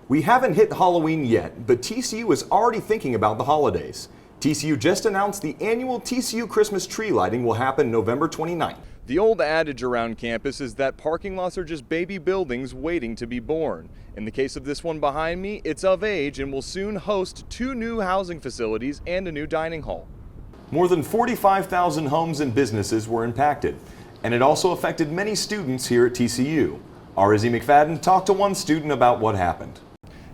We haven't hit Halloween yet, but TCU is already thinking about the holidays. TCU just announced the annual TCU Christmas tree lighting will happen November 29th. The old adage around campus is that parking lots are just baby buildings waiting to be born. In the case of this one behind me, it's of age and will soon host 2 new housing facilities and a new dining hall. More than 45,000 homes and businesses were impacted, and it also affected many students here at TCU. Our Izzy McFadden talked to one student about what happened.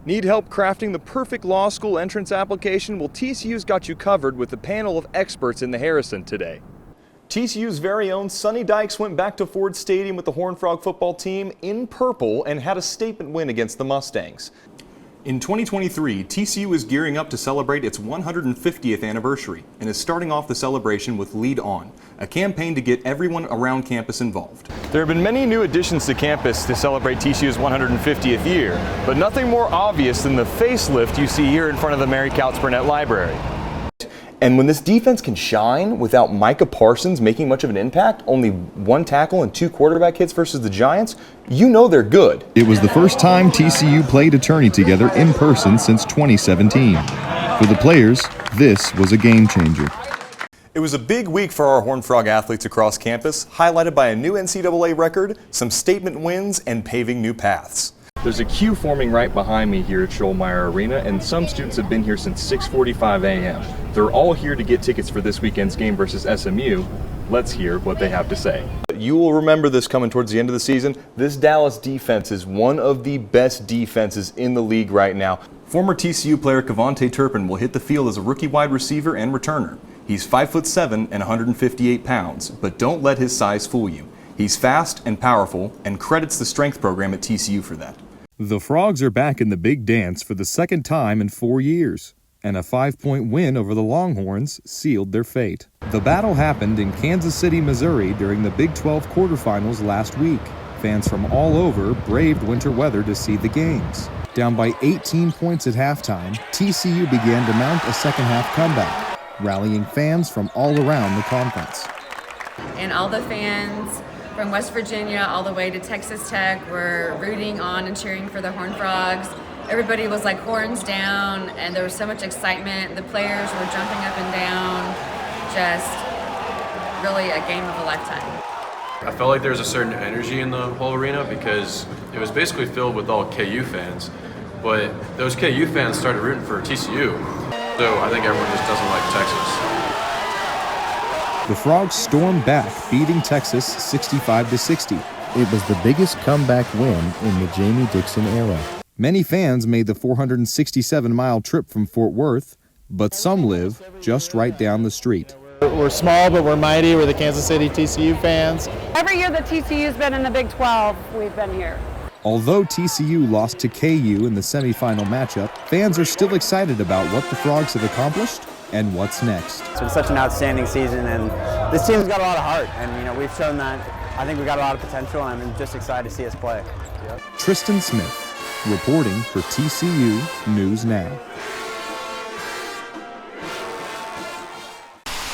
Need help crafting the perfect law school entrance application? Well, TCU's got you covered with a panel of experts in the Harrison today. TCU's very own Sonny Dykes went back to Ford Stadium with the Horned Frog football team in purple and had a statement win against the Mustangs. In 2023, TCU is gearing up to celebrate its 150th anniversary and is starting off the celebration with Lead On, a campaign to get everyone around campus involved. There have been many new additions to campus to celebrate TCU's 150th year, but nothing more obvious than the facelift you see here in front of the Mary Couts Burnett Library. And when this defense can shine without Micah Parsons making much of an impact, only 1 tackle and 2 quarterback hits versus the Giants, you know they're good. It was the first time TCU played a tourney together in person since 2017. For the players, this was a game changer. It was a big week for our Horned Frog athletes across campus, highlighted by a new NCAA record, some statement wins, and paving new paths. There's a queue forming right behind me here at Schollmeyer Arena, and some students have been here since 6:45 a.m. They're all here to get tickets for this weekend's game versus SMU. Let's hear what they have to say. You will remember this coming towards the end of the season. This Dallas defense is one of the best defenses in the league right now. Former TCU player Kavonte Turpin will hit the field as a rookie wide receiver and returner. He's 5'7" and 158 pounds, but don't let his size fool you. He's fast and powerful, and credits the strength program at TCU for that. The Frogs are back in the big dance for the second time in 4 years, and a 5-point win over the Longhorns sealed their fate. The battle happened in Kansas City, Missouri during the Big 12 quarterfinals last week. Fans from all over braved winter weather to see the games. Down by 18 points at halftime, TCU began to mount a second-half comeback, rallying fans from all around the conference. And all the fans from West Virginia all the way to Texas Tech were rooting on and cheering for the Horned Frogs. Everybody was like horns down, and there was so much excitement. The players were jumping up and down. Just really a game of a lifetime. I felt like there was a certain energy in the whole arena because it was basically filled with all KU fans, but those KU fans started rooting for TCU. So I think everyone just doesn't like Texas. The Frogs stormed back, beating Texas 65-60. It was the biggest comeback win in the Jamie Dixon era. Many fans made the 467-mile trip from Fort Worth, but some live just right down the street. We're small, but we're mighty. We're the Kansas City TCU fans. Every year that TCU's been in the Big 12, we've been here. Although TCU lost to KU in the semifinal matchup, fans are still excited about what the Frogs have accomplished and what's next. It's been such an outstanding season, and this team's got a lot of heart, and we've shown that. I think we've got a lot of potential, and I'm just excited to see us play. Yep. Tristen Smith, reporting for TCU News Now.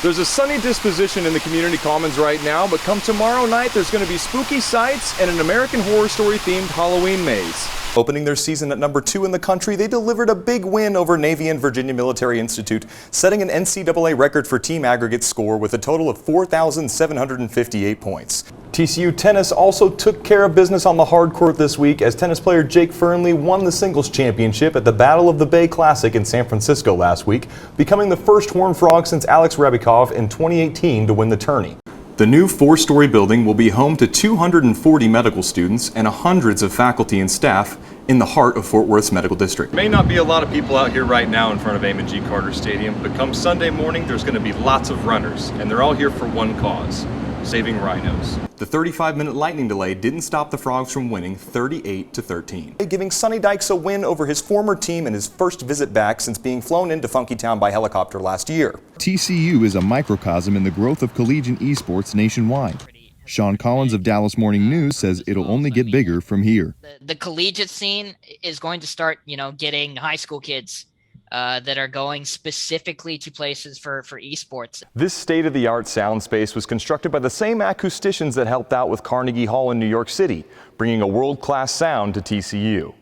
There's a sunny disposition in the community commons right now, but come tomorrow night, there's going to be spooky sights and an American Horror Story themed Halloween maze. Opening their season at number 2 in the country, they delivered a big win over Navy and Virginia Military Institute, setting an NCAA record for team aggregate score with a total of 4,758 points. TCU tennis also took care of business on the hard court this week as tennis player Jake Fernley won the singles championship at the Battle of the Bay Classic in San Francisco last week, becoming the first Horned Frog since Alex Rabikov in 2018 to win the tourney. The new 4-story building will be home to 240 medical students and hundreds of faculty and staff in the heart of Fort Worth's medical district. May not be a lot of people out here right now in front of Amon G. Carter Stadium, but come Sunday morning, there's going to be lots of runners, and they're all here for one cause: saving rhinos. The 35-minute lightning delay didn't stop the Frogs from winning 38-13, giving Sonny Dykes a win over his former team in his first visit back since being flown into Funky Town by helicopter last year. TCU is a microcosm in the growth of collegiate esports nationwide. Sean Collins of Dallas Morning News says it'll only get bigger from here. The collegiate scene is going to start, getting high school kids that are going specifically to places for esports. This state-of-the-art sound space was constructed by the same acousticians that helped out with Carnegie Hall in New York City, bringing a world-class sound to TCU.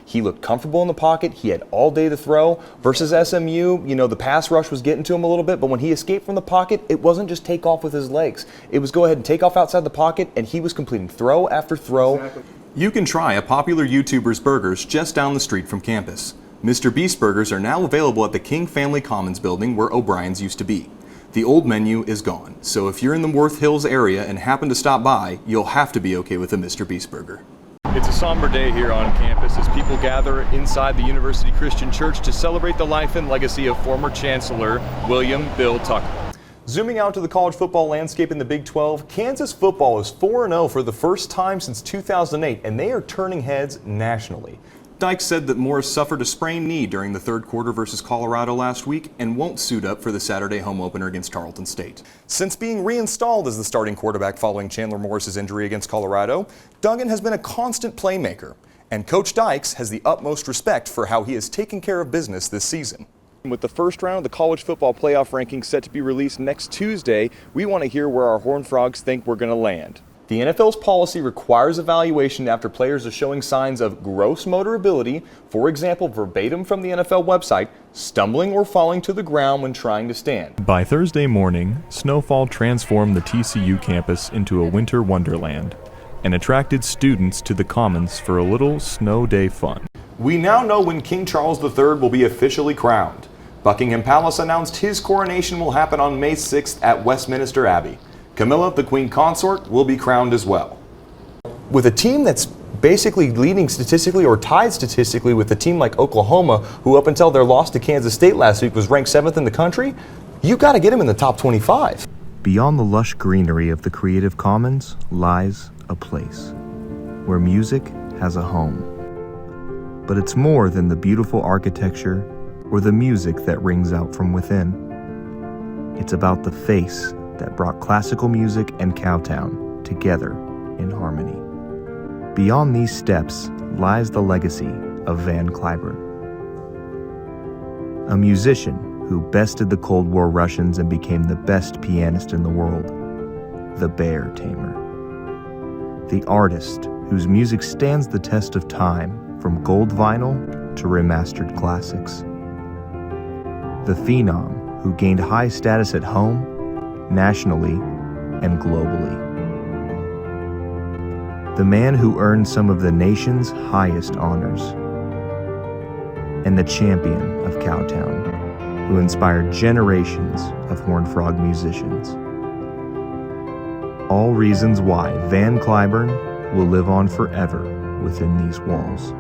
He looked comfortable in the pocket. He had all day to throw. Versus SMU, the pass rush was getting to him a little bit, but when he escaped from the pocket, it wasn't just take off with his legs. It was go ahead and take off outside the pocket, and he was completing throw after throw. Exactly. You can try a popular YouTuber's burgers just down the street from campus. Mr. Beast burgers are now available at the King Family Commons building where O'Brien's used to be. The old menu is gone, so if you're in the Worth Hills area and happen to stop by, you'll have to be okay with a Mr. Beast burger. It's a somber day here on campus as people gather inside the University Christian Church to celebrate the life and legacy of former Chancellor William Bill Tucker. Zooming out to the college football landscape in the Big 12, Kansas football is 4-0 for the first time since 2008, and they are turning heads nationally. Dykes said that Morris suffered a sprained knee during the third quarter versus Colorado last week and won't suit up for the Saturday home opener against Tarleton State. Since being reinstalled as the starting quarterback following Chandler Morris's injury against Colorado, Duggan has been a constant playmaker, and Coach Dykes has the utmost respect for how he has taken care of business this season. With the first round of the college football playoff rankings set to be released next Tuesday, we want to hear where our Horned Frogs think we're going to land. The NFL's policy requires evaluation after players are showing signs of gross motor ability, for example, verbatim from the NFL website, stumbling or falling to the ground when trying to stand. By Thursday morning, snowfall transformed the TCU campus into a winter wonderland and attracted students to the Commons for a little snow day fun. We now know when King Charles III will be officially crowned. Buckingham Palace announced his coronation will happen on May 6th at Westminster Abbey. Camilla, the Queen Consort, will be crowned as well. With a team that's basically leading statistically or tied statistically with a team like Oklahoma, who up until their loss to Kansas State last week was ranked 7th in the country, you got to get them in the top 25. Beyond the lush greenery of the Creative Commons lies a place where music has a home. But it's more than the beautiful architecture or the music that rings out from within. It's about the face that brought classical music and Cowtown together in harmony. Beyond these steps lies the legacy of Van Cliburn, a musician who bested the Cold War Russians and became the best pianist in the world, the Bear Tamer. The artist whose music stands the test of time, from gold vinyl to remastered classics. The phenom who gained high status at home, nationally, and globally. The man who earned some of the nation's highest honors. And the champion of Cowtown, who inspired generations of Horned Frog musicians. All reasons why Van Cliburn will live on forever within these walls.